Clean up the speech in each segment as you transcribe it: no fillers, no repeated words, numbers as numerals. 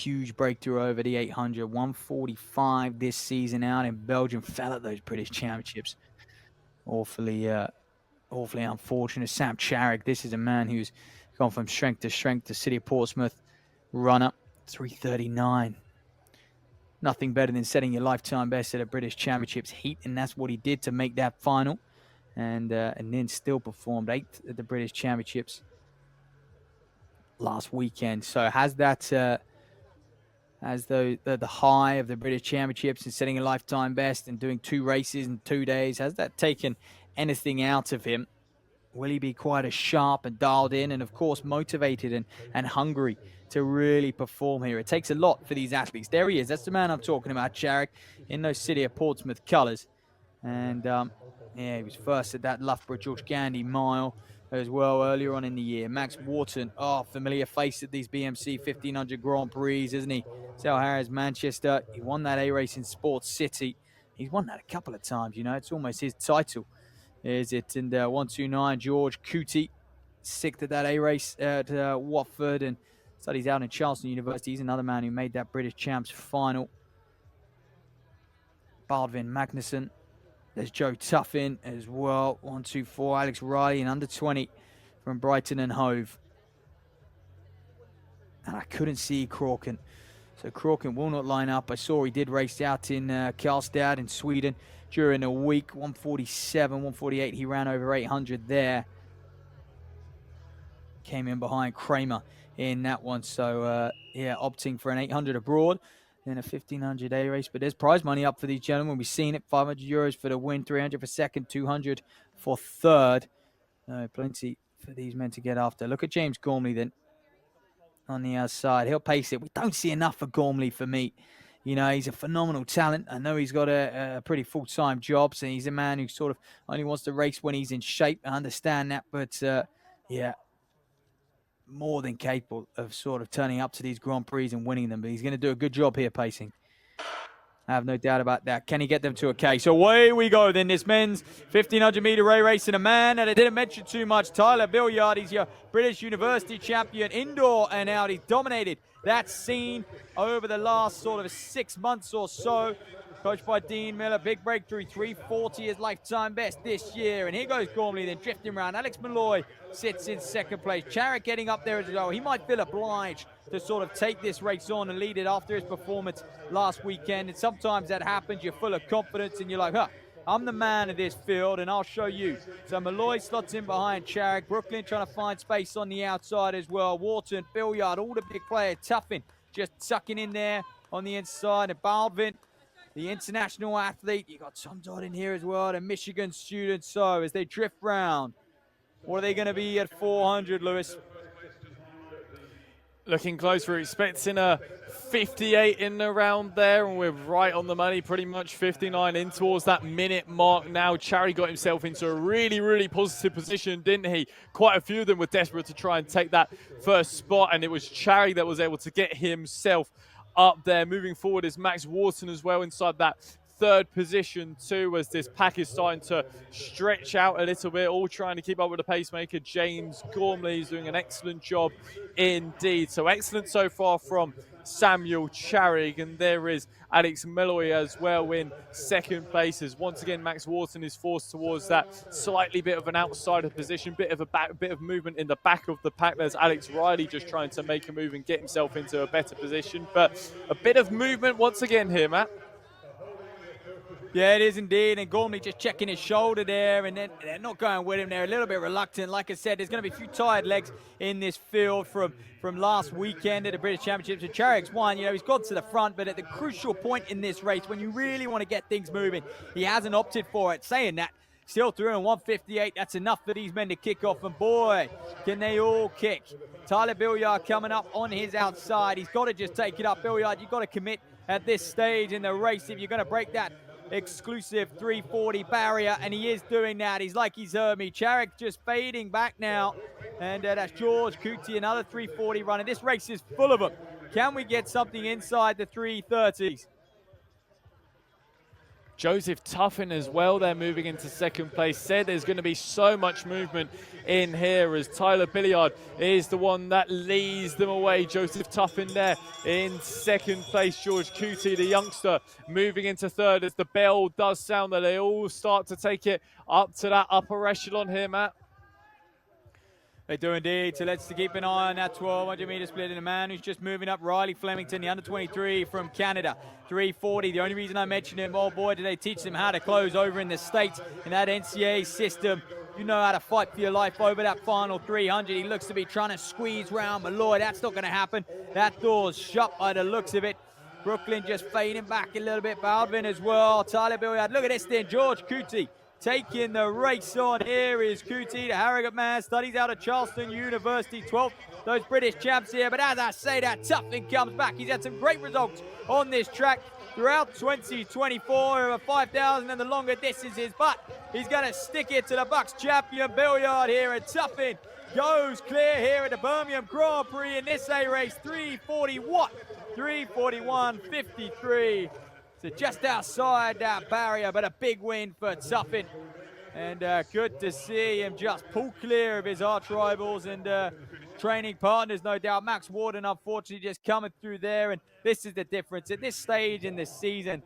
huge breakthrough over the 800. 145 this season out in Belgium. Fell at those British Championships. Awfully unfortunate. Sam Charig, this is a man who's gone from strength to strength. The City of Portsmouth runner, 339. Nothing better than setting your lifetime best at a British Championships heat, and that's what he did to make that final. And then still performed 8th at the British Championships last weekend. So has that as the high of the British Championships and setting a lifetime best and doing 2 races in 2 days, has that taken anything out of him? Will he be quite as sharp and dialed in and, of course, motivated and hungry to really perform here? It takes a lot for these athletes. There he is. That's the man I'm talking about, Charig, in those City of Portsmouth colours. And, yeah, he was first at that Loughborough George Gandy mile as well earlier on in the year. Max Wharton, familiar face at these BMC 1500 Grand Prix, isn't he? Sal Harris, Manchester. He won that A race in Sports City. He's won that a couple of times, you know. It's almost his title, is it? And 129, George Cootie, 6th at that A race at Watford and studies out in Charleston University. He's another man who made that British Champs final. Baldwin Magnuson. There's Joe Tuffin as well. 124, Alex Riley, and under 20 from Brighton and Hove. And I couldn't see Crauken. So Crauken will not line up. I saw he did race out in Karlstad in Sweden during the week. 147, 148. He ran over 800 there. Came in behind Kramer in that one. So, yeah, opting for an 800 abroad. Then a 1500 A race. But there's prize money up for these gentlemen. We've seen it. 500 euros for the win, 300 for second, 200 for third. Plenty for these men to get after. Look at James Gormley then on the outside. He'll pace it. We don't see enough for Gormley for me. You know, he's a phenomenal talent. I know he's got a pretty full-time job, so he's a man who sort of only wants to race when he's in shape. I understand that, but yeah, more than capable of sort of turning up to these Grand Prix and winning them. But he's going to do a good job here pacing. I have no doubt about that. Can he get them to a K? So away we go then. This men's 1500-meter race, and a man that I didn't mention too much, Tyler Billiard. He's your British University champion, indoor and out. He's dominated that scene over the last sort of 6 months or so. Coached by Dean Miller, big breakthrough, 340 his lifetime best this year. And here goes Gormley then drifting around. Alex Malloy sits in second place. Charik getting up there as well. He might feel obliged to sort of take this race on and lead it after his performance last weekend. And sometimes that happens. You're full of confidence and you're like, I'm the man of this field and I'll show you. So Malloy slots in behind Charik. Brooklyn trying to find space on the outside as well. Wharton, Billiard, all the big players. Tuffin just sucking in there on the inside. And Baldwin, the international athlete. You got Tom Dodd in here as well, the Michigan student. So as they drift round, what are they going to be at 400, Lewis? Looking close, we're expecting a 58 in the round there, and we're right on the money, pretty much 59 in towards that minute mark now. Charry got himself into a really, really positive position, didn't he? Quite a few of them were desperate to try and take that first spot, and it was Charry that was able to get himself up there. Moving forward is Max Wharton as well inside that third position too, as this pack is starting to stretch out a little bit, all trying to keep up with the pacemaker. James Gormley is doing an excellent job indeed. So excellent so far from Samuel Charig, and there is Alex Meloy as well in second place, as once again Max Wharton is forced towards that slightly bit of an outsider position, bit of movement in the back of the pack. There's Alex Riley just trying to make a move and get himself into a better position, but a bit of movement once again here, Matt. Yeah, it is indeed. And Gormley just checking his shoulder there, and then they're not going with him. They're a little bit reluctant. Like I said, there's going to be a few tired legs in this field from last weekend at the British Championships. And Charik's won. You know, he's got to the front, but at the crucial point in this race, when you really want to get things moving, he hasn't opted for it. Saying that, still through in 158. That's enough for these men to kick off. And boy, can they all kick. Tyler Billiard coming up on his outside. He's got to just take it up. Billiard, you've got to commit at this stage in the race if you're going to break that exclusive 340 barrier, and he is doing that. He's like he's heard me. Charik just fading back now, and that's George Cootie, another 340 runner. This race is full of them. Can we get something inside the 330s? Joseph Tuffin as well, they're moving into second place. Said there's going to be so much movement in here as Tyler Billiard is the one that leads them away. Joseph Tuffin there in second place. George Cootie, the youngster, moving into third as the bell does sound that they all start to take it up to that upper echelon here, Matt. They do indeed. So let's keep an eye on that 1200-meter split. And the man who's just moving up, Riley Flemington, the under-23 from Canada, 340. The only reason I mentioned him, oh boy, did they teach them how to close over in the States in that NCAA system. You know how to fight for your life over that final 300. He looks to be trying to squeeze round Malloy. That's not going to happen. That door's shut by the looks of it. Brooklyn just fading back a little bit. Baldwin as well. Tyler Billiard. Look at this thing. George Cootie taking the race on. Here is Cootie, the Harrogate man, studies out of Charleston University, 12th. Those British champs here. But as I say, that Tuffin comes back. He's had some great results on this track throughout 2024 over 5,000 and the longer distances. But he's going to stick it to the Bucks champion Billiard here. And Tuffin goes clear here at the Birmingham Grand Prix in this A race. 341, 341.53. So just outside that barrier, but a big win for Tuffin. And good to see him just pull clear of his arch rivals and training partners, no doubt. Max Warden, unfortunately, just coming through there. And this is the difference. At this stage in the season,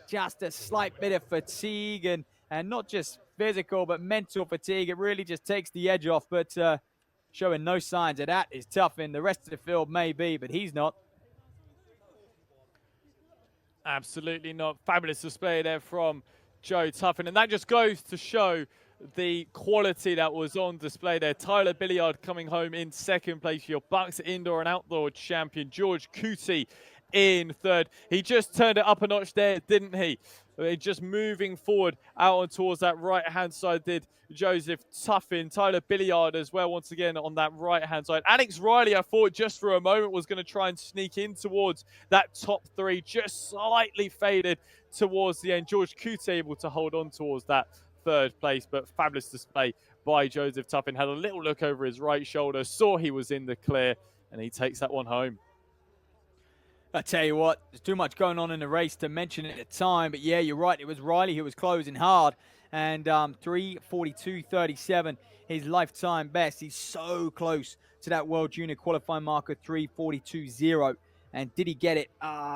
just a slight bit of fatigue and not just physical, but mental fatigue. It really just takes the edge off. But showing no signs of that is Tuffin. The rest of the field may be, but he's not. Absolutely not. Fabulous display there from Joe Tuffin. And that just goes to show the quality that was on display there. Tyler Billiard coming home in second place. Your Bucks indoor and outdoor champion. George Cootie in third. He just turned it up a notch there, didn't he? Just moving forward out on towards that right-hand side did Joseph Tuffin. Tyler Billiard as well, once again, on that right-hand side. Alex Riley, I thought just for a moment, was going to try and sneak in towards that top three, just slightly faded towards the end. George Coote able to hold on towards that third place, but fabulous display by Joseph Tuffin. Had a little look over his right shoulder, saw he was in the clear, and he takes that one home. I tell you what, there's too much going on in the race to mention at the time. But yeah, you're right. It was Riley who was closing hard. And 3:42.37, his lifetime best. He's so close to that World Junior qualifying marker, 3:42.0. And did he get it?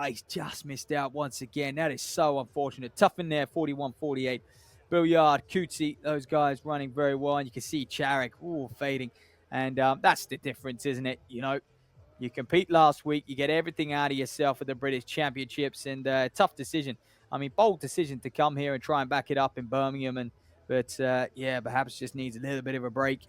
He's just missed out once again. That is so unfortunate. Tough in there, 41.48. Billiard, Cootsy, those guys running very well. And you can see Charik, fading. And that's the difference, isn't it? You know, you compete last week, you get everything out of yourself at the British Championships, and tough decision. I mean, bold decision to come here and try and back it up in Birmingham. But yeah, perhaps just needs a little bit of a break.